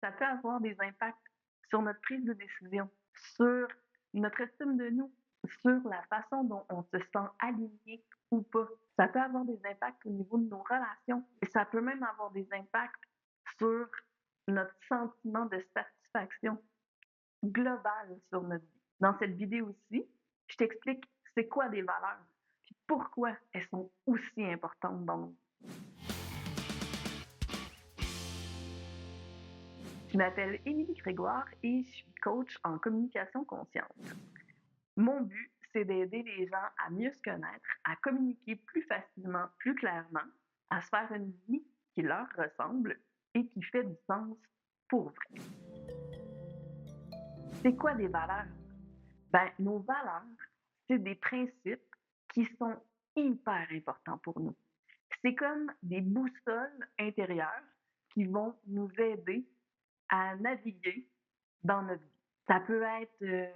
ça peut avoir des impacts sur notre prise de décision, sur notre estime de nous, sur la façon dont on se sent aligné ou pas. Ça peut avoir des impacts au niveau de nos relations et ça peut même avoir des impacts sur notre sentiment de satisfaction globale sur notre vie. Dans cette vidéo-ci, je t'explique c'est quoi des valeurs puis pourquoi elles sont aussi importantes dans nos vies. Je m'appelle Émilie Grégoire et je suis coach en communication consciente. Mon but, c'est d'aider les gens à mieux se connaître, à communiquer plus facilement, plus clairement, à se faire une vie qui leur ressemble et qui fait du sens pour vrai. C'est quoi des valeurs? Nos valeurs, c'est des principes qui sont hyper importants pour nous. C'est comme des boussoles intérieures qui vont nous aider à naviguer dans notre vie. Ça peut être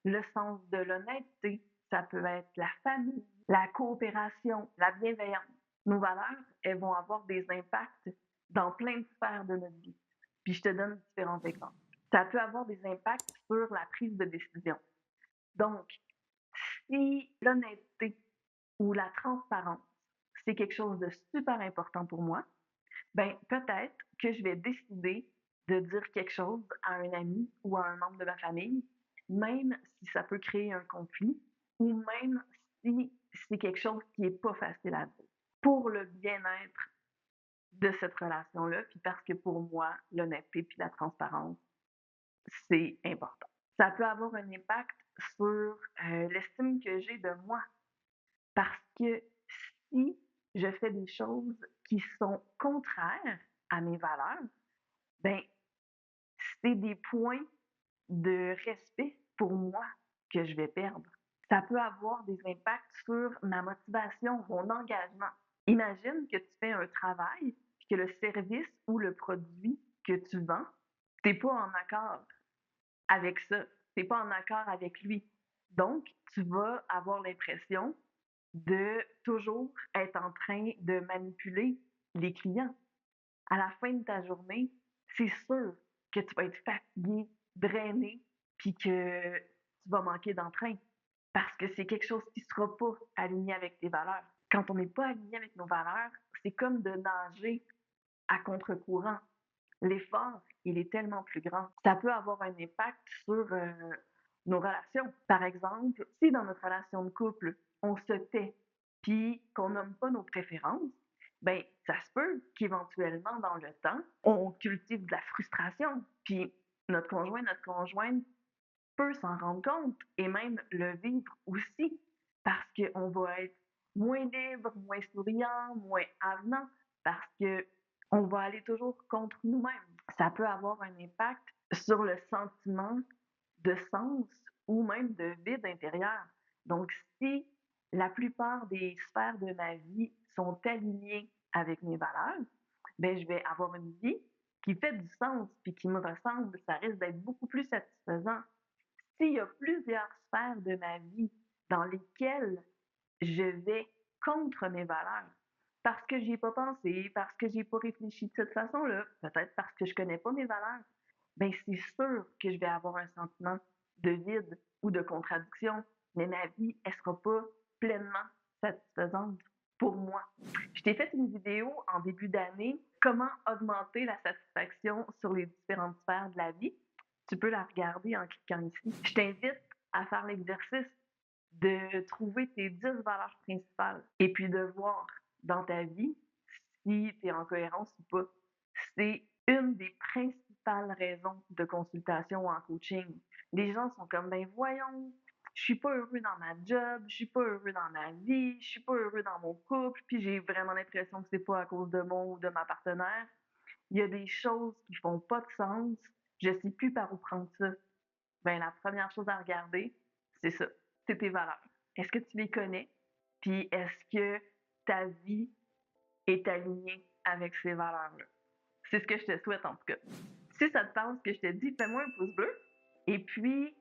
le sens de l'honnêteté, ça peut être la famille, la coopération, la bienveillance. Nos valeurs, elles vont avoir des impacts dans plein de sphères de notre vie. Puis je te donne différents exemples. Ça peut avoir des impacts sur la prise de décision. Donc, si l'honnêteté ou la transparence, c'est quelque chose de super important pour moi, peut-être que je vais décider de dire quelque chose à un ami ou à un membre de ma famille, même si ça peut créer un conflit ou même si c'est quelque chose qui est pas facile à dire. Pour le bien-être de cette relation-là, puis parce que pour moi, l'honnêteté puis la transparence, c'est important. Ça peut avoir un impact sur l'estime que j'ai de moi parce que si je fais des choses qui sont contraires à mes valeurs, ben, c'est des points de respect pour moi que je vais perdre. Ça peut avoir des impacts sur ma motivation, mon engagement. Imagine que tu fais un travail et que le service ou le produit que tu vends, tu pas en accord avec ça. Tu pas en accord avec lui. Donc, tu vas avoir l'impression de toujours être en train de manipuler les clients. À la fin de ta journée, c'est sûr que tu vas être fatigué, drainé, puis que tu vas manquer d'entrain parce que c'est quelque chose qui ne sera pas aligné avec tes valeurs. Quand on n'est pas aligné avec nos valeurs, c'est comme de nager à contre-courant. L'effort, il est tellement plus grand. Ça peut avoir un impact sur nos relations. Par exemple, si dans notre relation de couple, on se tait, puis qu'on nomme pas nos préférences, ça se peut qu'éventuellement, dans le temps, on cultive de la frustration. Puis notre conjoint, notre conjointe peut s'en rendre compte et même le vivre aussi parce qu'on va être moins libre, moins souriant, moins avenant parce que on va aller toujours contre nous-mêmes. Ça peut avoir un impact sur le sentiment de sens ou même de vide intérieur. Donc, si la plupart des sphères de ma vie sont alignées avec mes valeurs, je vais avoir une vie qui fait du sens puis qui me ressemble. Ça risque d'être beaucoup plus satisfaisant. S'il y a plusieurs sphères de ma vie dans lesquelles je vais contre mes valeurs, parce que j'y ai pas pensé, parce que j'ai pas réfléchi de cette façon-là, peut-être parce que je connais pas mes valeurs, c'est sûr que je vais avoir un sentiment de vide ou de contradiction, mais ma vie, elle sera pas pleinement satisfaisante pour moi. Je t'ai fait une vidéo en début d'année, comment augmenter la satisfaction sur les différentes sphères de la vie. Tu peux la regarder en cliquant ici. Je t'invite à faire l'exercice de trouver tes 10 valeurs principales et puis de voir dans ta vie si tu es en cohérence ou pas. C'est une des principales raisons de consultation en coaching. Les gens sont comme, voyons, je suis pas heureux dans ma job, je suis pas heureux dans ma vie, je suis pas heureux dans mon couple, puis j'ai vraiment l'impression que c'est pas à cause de mon ou de ma partenaire. Il y a des choses qui font pas de sens, je sais plus par où prendre ça. La première chose à regarder, c'est ça, c'est tes valeurs. Est-ce que tu les connais? Puis est-ce que ta vie est alignée avec ces valeurs-là? C'est ce que je te souhaite en tout cas. Si ça te parle ce que je te dis, fais-moi un pouce bleu et puis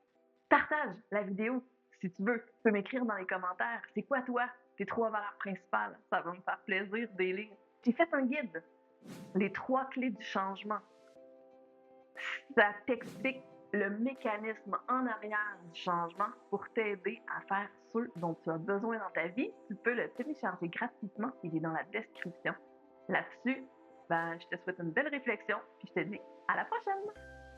partage la vidéo si tu veux. Tu peux m'écrire dans les commentaires, c'est quoi toi tes 3 valeurs principales? Ça va me faire plaisir de les lire. J'ai fait un guide, les 3 clés du changement. Ça t'explique le mécanisme en arrière du changement pour t'aider à faire ce dont tu as besoin dans ta vie. Tu peux le télécharger gratuitement, il est dans la description. Là-dessus, ben, je te souhaite une belle réflexion, puis je te dis à la prochaine!